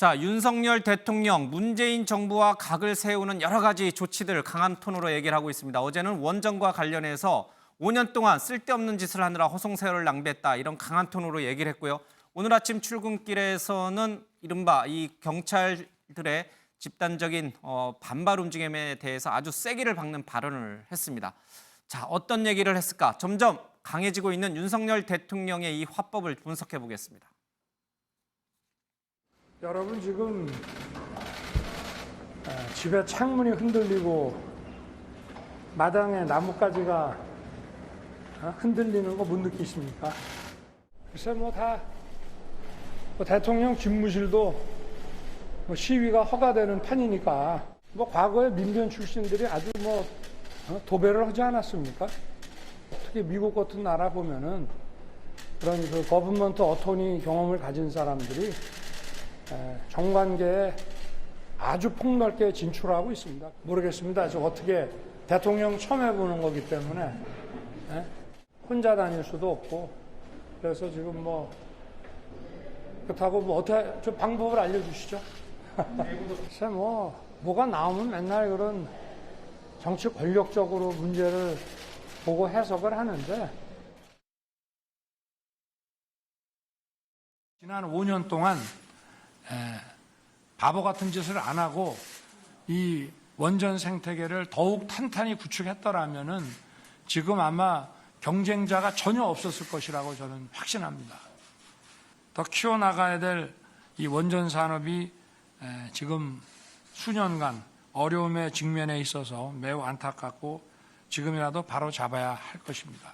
자, 윤석열 대통령, 문재인 정부와 각을 세우는 여러 가지 조치들 강한 톤으로 얘기를 하고 있습니다. 어제는 원전과 관련해서 5년 동안 쓸데없는 짓을 하느라 허송세월을 낭비했다, 이런 강한 톤으로 얘기를 했고요. 오늘 아침 출근길에서는 이른바 이 경찰들의 집단적인 반발 움직임에 대해서 아주 세기를 박는 발언을 했습니다. 자, 어떤 얘기를 했을까? 점점 강해지고 있는 윤석열 대통령의 이 화법을 분석해 보겠습니다. 여러분 지금 집에 창문이 흔들리고 마당에 나뭇가지가 흔들리는 거 못 느끼십니까? 글쎄 대통령 집무실도 시위가 허가되는 판이니까 과거에 민변 출신들이 아주 도배를 하지 않았습니까? 특히 미국 같은 나라 보면은 그런 그 거버먼트 어토니 경험을 가진 사람들이 정관계에 아주 폭넓게 진출하고 있습니다. 모르겠습니다. 저 어떻게 대통령 처음 해보는 거기 때문에 혼자 다닐 수도 없고, 그래서 지금 그렇다고 어떻게 저 방법을 알려주시죠? 글쎄 뭐가 나오면 맨날 그런 정치 권력적으로 문제를 보고 해석을 하는데, 지난 5년 동안 바보 같은 짓을 안 하고 이 원전 생태계를 더욱 탄탄히 구축했더라면은 지금 아마 경쟁자가 전혀 없었을 것이라고 저는 확신합니다. 더 키워나가야 될 이 원전 산업이 지금 수년간 어려움에 직면해 있어서 매우 안타깝고 지금이라도 바로 잡아야 할 것입니다.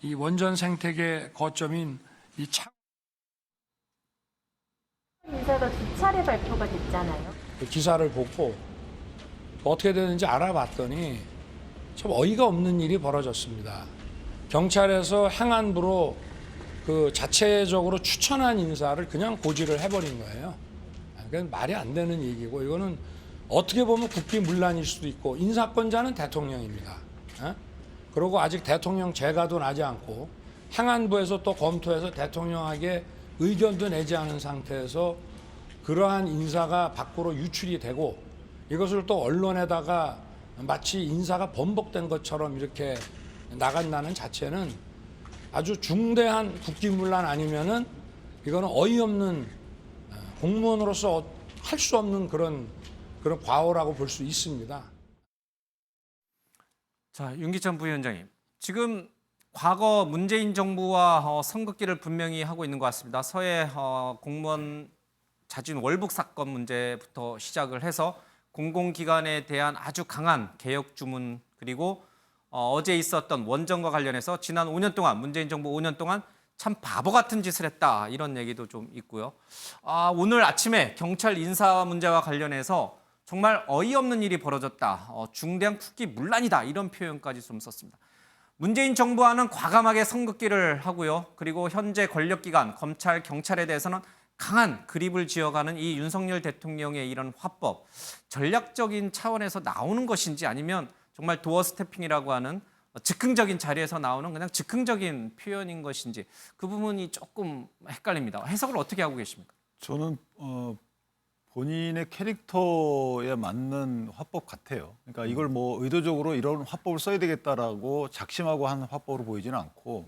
이 원전 생태계 거점인 이 인사가 2차례 발표가 됐잖아요. 그 기사를 보고 어떻게 되는지 알아봤더니 참 어이가 없는 일이 벌어졌습니다. 경찰에서 행안부로 그 자체적으로 추천한 인사를 그냥 고지를 해버린 거예요. 그건 말이 안 되는 얘기고, 이거는 어떻게 보면 국기문란일 수도 있고, 인사권자는 대통령입니다. 그리고 아직 대통령 재가도 나지 않고 행안부에서 또 검토해서 대통령에게 의견도 내지 않은 상태에서 그러한 인사가 밖으로 유출이 되고, 이것을 또 언론에다가 마치 인사가 번복된 것처럼 이렇게 나간다는 자체는 아주 중대한 국기문란 아니면은 이거는 어이없는, 공무원으로서 할 수 없는 그런 과오라고 볼 수 있습니다. 자, 윤기찬 부위원장님, 지금 과거 문재인 정부와 선긋기를 분명히 하고 있는 것 같습니다. 서해 공무원 자진 월북 사건 문제부터 시작을 해서 공공기관에 대한 아주 강한 개혁 주문, 그리고 어제 있었던 원전과 관련해서 지난 5년 동안, 문재인 정부 5년 동안 참 바보 같은 짓을 했다, 이런 얘기도 좀 있고요. 오늘 아침에 경찰 인사 문제와 관련해서 정말 어이없는 일이 벌어졌다, 중대한 국기문란이다, 이런 표현까지 좀 썼습니다. 문재인 정부와는 과감하게 선긋기를 하고요. 그리고 현재 권력기관, 검찰, 경찰에 대해서는 강한 그립을 지어가는 이 윤석열 대통령의 이런 화법, 전략적인 차원에서 나오는 것인지, 아니면 정말 도어 스태핑이라고 하는 즉흥적인 자리에서 나오는 그냥 즉흥적인 표현인 것인지, 그 부분이 조금 헷갈립니다. 해석을 어떻게 하고 계십니까? 저는 본인의 캐릭터에 맞는 화법 같아요. 그러니까 이걸 의도적으로 이런 화법을 써야 되겠다라고 작심하고 한 화법으로 보이지는 않고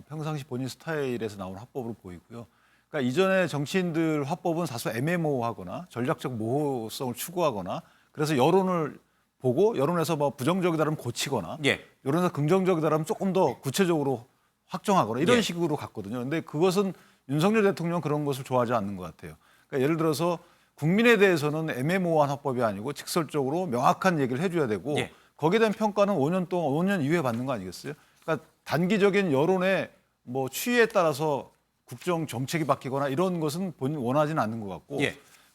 평상시 본인 스타일에서 나온 화법으로 보이고요. 그러니까 이전에 정치인들 화법은 다소 애매모호하거나 전략적 모호성을 추구하거나, 그래서 여론을 보고 여론에서 부정적이다라면 고치거나, 여론에서 긍정적이다라면 조금 더 구체적으로 확정하거나, 이런 식으로 갔거든요. 근데 그것은 윤석열 대통령은 그런 것을 좋아하지 않는 것 같아요. 그러니까 예를 들어서 국민에 대해서는 애매모호한 화법이 아니고 직설적으로 명확한 얘기를 해줘야 되고, 거기에 대한 평가는 5년 동안, 5년 이후에 받는 거 아니겠어요? 그러니까 단기적인 여론의 추이에 따라서 국정 정책이 바뀌거나 이런 것은 본인 원하지는 않는 것 같고,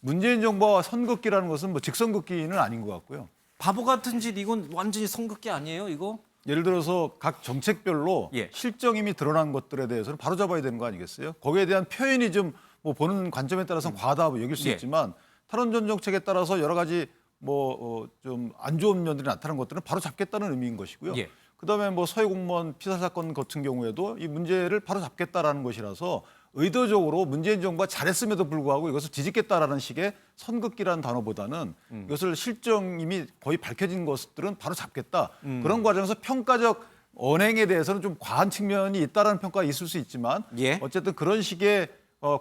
문재인 정부와 선긋기라는 것은 직선긋기는 아닌 것 같고요. 바보 같은 짓, 이건 완전히 선긋기 아니에요, 이거? 예를 들어서 각 정책별로 실정임이 드러난 것들에 대해서는 바로잡아야 되는 거 아니겠어요? 거기에 대한 표현이 좀 보는 관점에 따라서는 과하다고 여길 수 있지만, 탈원전 정책에 따라서 여러 가지 좀 안 좋은 면들이 나타나는 것들은 바로 잡겠다는 의미인 것이고요. 그다음에 서해 공무원 피살 사건 같은 경우에도 이 문제를 바로 잡겠다라는 것이라서 의도적으로 문재인 정부가 잘했음에도 불구하고 이것을 뒤집겠다라는 식의 선긋기라는 단어보다는 이것을 실정 이미 거의 밝혀진 것들은 바로 잡겠다. 그런 과정에서 평가적 언행에 대해서는 좀 과한 측면이 있다라는 평가가 있을 수 있지만 예. 어쨌든 그런 식의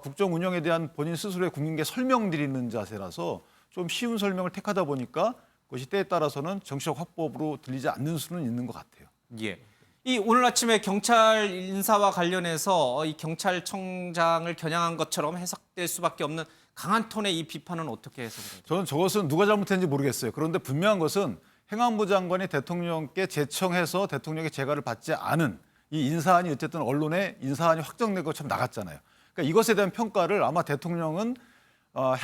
국정 운영에 대한 본인 스스로의 국민께 설명드리는 자세라서 좀 쉬운 설명을 택하다 보니까 그것이 때에 따라서는 정치적 화법으로 들리지 않는 수는 있는 것 같아요. 예. 이 오늘 아침에 경찰 인사와 관련해서 이 경찰청장을 겨냥한 것처럼 해석될 수밖에 없는 강한 톤의 이 비판은 어떻게 해석해요? 저는 저것은 누가 잘못했는지 모르겠어요. 그런데 분명한 것은 행안부 장관이 대통령께 제청해서 대통령의 재가를 받지 않은 이 인사안이 어쨌든 언론에 인사안이 확정된 것처럼 나갔잖아요. 그러니까 이것에 대한 평가를 아마 대통령은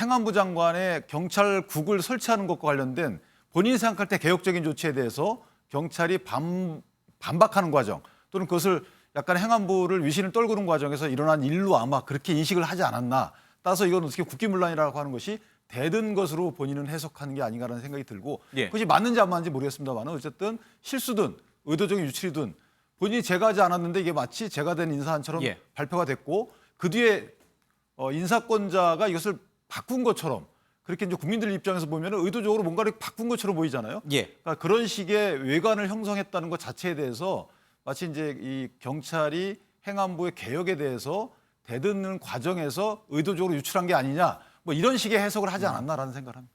행안부 장관의 경찰국을 설치하는 것과 관련된 본인이 생각할 때 개혁적인 조치에 대해서 경찰이 반박하는 과정 또는 그것을 약간 행안부를 위신을 떨구는 과정에서 일어난 일로 아마 그렇게 인식을 하지 않았나. 따라서 이건 어떻게 국기문란이라고 하는 것이 대든 것으로 본인은 해석하는 게 아닌가라는 생각이 들고 예. 그것이 맞는지 안 맞는지 모르겠습니다만 어쨌든 실수든 의도적인 유출이든 본인이 제가하지 않았는데 이게 마치 제가된 인사안처럼 예. 발표가 됐고 그 뒤에 인사권자가 이것을 바꾼 것처럼 그렇게 이제 국민들 입장에서 보면 의도적으로 뭔가를 바꾼 것처럼 보이잖아요. 예. 그러니까 그런 식의 외관을 형성했다는 것 자체에 대해서 마치 이제 이 경찰이 행안부의 개혁에 대해서 대드는 과정에서 의도적으로 유출한 게 아니냐 뭐 이런 식의 해석을 하지 않았나라는 생각을 합니다.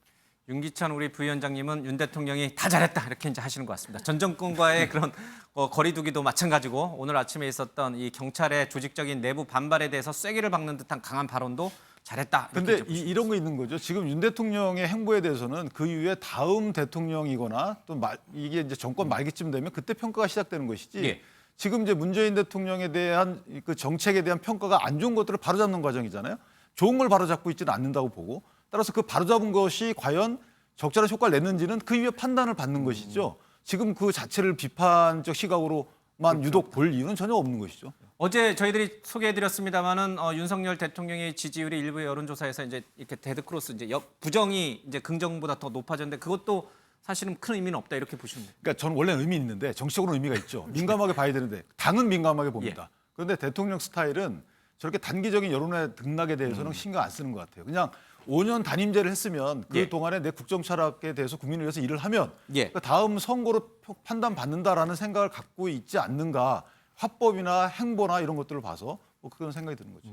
윤기찬 우리 부위원장님은 윤 대통령이 다 잘했다 이렇게 이제 하시는 것 같습니다. 전 정권과의 그런 거리두기도 마찬가지고 오늘 아침에 있었던 이 경찰의 조직적인 내부 반발에 대해서 쐐기를 박는 듯한 강한 발언도 잘했다. 이렇게 근데 이제 보시면 이런 거 있는 거죠. 지금 윤 대통령의 행보에 대해서는 그 이후에 다음 대통령이거나 또 이게 이제 정권 말기쯤 되면 그때 평가가 시작되는 것이지. 예. 지금 이제 문재인 대통령에 대한 그 정책에 대한 평가가 안 좋은 것들을 바로잡는 과정이잖아요. 좋은 걸 바로잡고 있지는 않는다고 보고 따라서 그 바로잡은 것이 과연 적절한 효과를 냈는지는 그 이후에 판단을 받는 것이죠. 지금 그 자체를 비판적 시각으로만 유독 볼 이유는 전혀 없는 것이죠. 어제 저희들이 소개해드렸습니다만은 윤석열 대통령의 지지율이 일부 여론조사에서 이제 이렇게 데드크로스 이제 부정이 이제 긍정보다 더 높아졌는데 그것도 사실은 큰 의미는 없다 이렇게 보시면 돼요. 그러니까 저는 원래 의미 있는데 정치적으로 의미가 있죠. 민감하게 봐야 되는데 당은 민감하게 봅니다. 그런데 대통령 스타일은 저렇게 단기적인 여론의 등락에 대해서는 신경 안 쓰는 것 같아요. 그냥 5년 단임제를 했으면 그 예. 동안에 내 국정 철학에 대해서 국민을 위해서 일을 하면 예. 그 다음 선거로 판단받는다라는 생각을 갖고 있지 않는가. 화법이나 행보나 이런 것들을 봐서 뭐 그런 생각이 드는 거죠.